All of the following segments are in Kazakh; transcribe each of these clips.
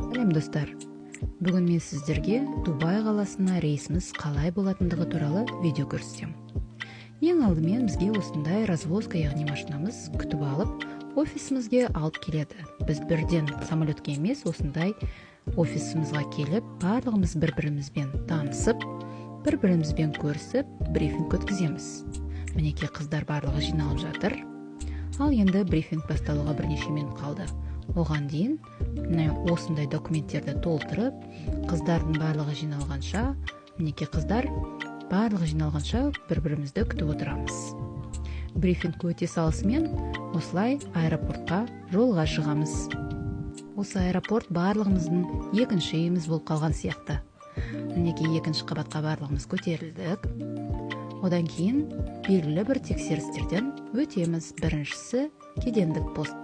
Сәлем достар. Бүгін мен сіздерге Дубай қаласына рейсіміз қалай болатындығы туралы видео көрсетем. Ең алдымен бізге осындай развозка, яғни машинамыз күтіп алып, офисімізге алып келеді. Біз бірден самолетке емес, осындай офисімізге келіп, барлығымыз бір-бірімізбен танысып, бір-бірімізбен көрісіп, брифинг өткіземіз. Мінекей қыздар барлығы жиналып жатыр. Ал енді брифинг басталуға бірнеше минут қалды. Оған дейін осындай документтерді толтырып, қыздардың барлығы жиналғанша, мінекей қыздар барлығы жиналғанша бір-бірімізді күтіп отырамыз. Брифинг өте салысымен осылай аэропортқа жолға шығамыз. Осы аэропорт барлығымыздың екінші үйіміз болып қалған сияқты. Мінекей екінші қабатқа барлығымыз көтерілдік. Одан кейін белгілі бір тексерістерден өтеміз. Біріншісі кедендік пост.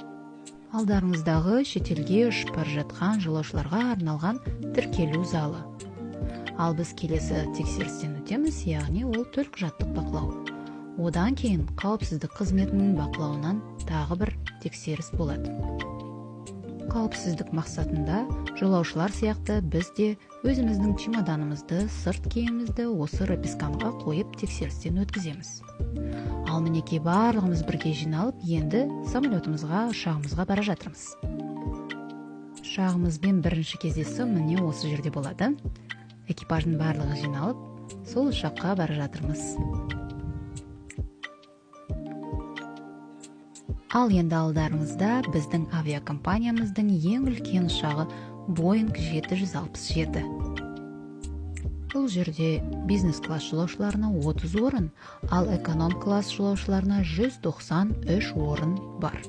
Алдарыңыздағы шетелге ұшып бара жатқан жолаушыларға арналған тіркелу залы. Ал біз келесі тексерістен өтеміз, яғни ол төлқұжаттық бақылау. Одан кейін қауіпсіздік қызметінің бақылауынан тағы бір тексеріс болады. Қауіпсіздік мақсатында жолаушылар сияқты біз де өзіміздің чемоданымызды, сырт киімімізді осы пропискаға қойып тексерістен өткіземіз. Ал мінекей барлығымыз бірге жиналып, енді самолетімізға, ұшағымызға бара жатырмыз. Ұшағымызбен бірінші кездесу міне осы жерде болады. Экипаждың барлығы жиналып, сол ұшаққа бара жатырмыз. Ал енді алдарыңызда біздің авиакомпаниямыздың ең үлкен ұшағы Boeing 767. Бұл жерде бизнес-класс жолаушыларына 30 орын, ал эконом-класс жолаушыларына 193 орын бар.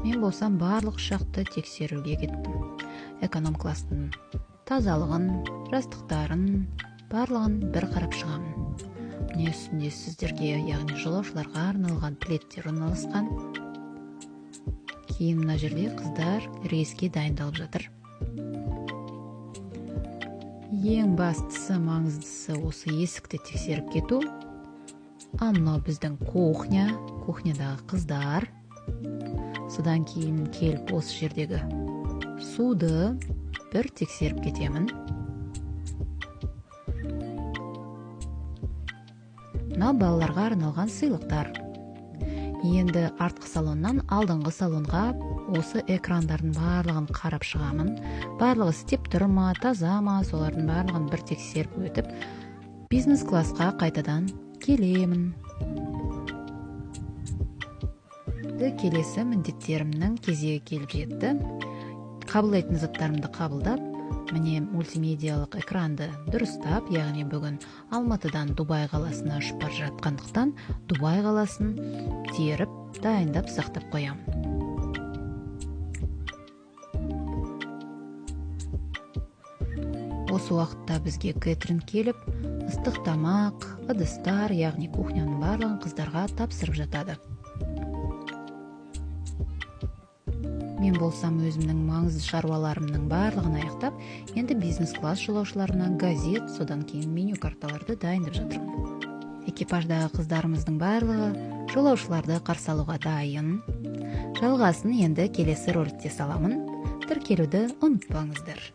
Мен болсам барлық ұшақты тексеруге кеттім. Эконом-класстың тазалығын, жастықтарын, барлығын бір қарап шығамын. Міне үстінде сіздерге, яғни жолаушыларға арналған пледтер орналасқан. Кейін мына жерде қыздар рейске дайындалып жатыр. Ең бастысы, маңыздысы осы есікті тексеріп кету. Ал мынау біздің кухня, кухнядағы қыздар. Содан кейін келіп осы жердегі суды бір тексеріп кетемін. Мынау балаларға арналған сыйлықтар. Енді артқы салоннан алдыңғы салонға осы экрандардың барлығын қарап шығамын. Барлығы істеп тұр ма, таза ма, солардың барлығын бір тексеріп өтіп, бизнес-классқа қайтадан келемін. Келесі міндеттерімнің кезегі келіп жетті. Қабылдайтын заттарымды қабылдап, міне мультимедиялық экранды дұрыстап, яғни бүгін Алматыдан Дубай қаласына ұшып бара жатқандықтан Дубай қаласын теріп, дайындап сақтап қоямын. Осы уақытта бізге кэтеринг келіп, ыстық тамақ, ыдыстар, яғни кухняның барлығын қыздарға тапсырып жатады. Мен болсам өзімнің маңызды шаруаларымның барлығын аяқтап, енді бизнес-класс жолаушыларына газет, содан кейін меню карталарды дайындап жатырмын. Экипаждағы қыздарымыздың барлығы жолаушыларды қарсы алуға дайын. Жалғасын енді келесі роликте саламын. Тіркелуді ұмытпаңыздар.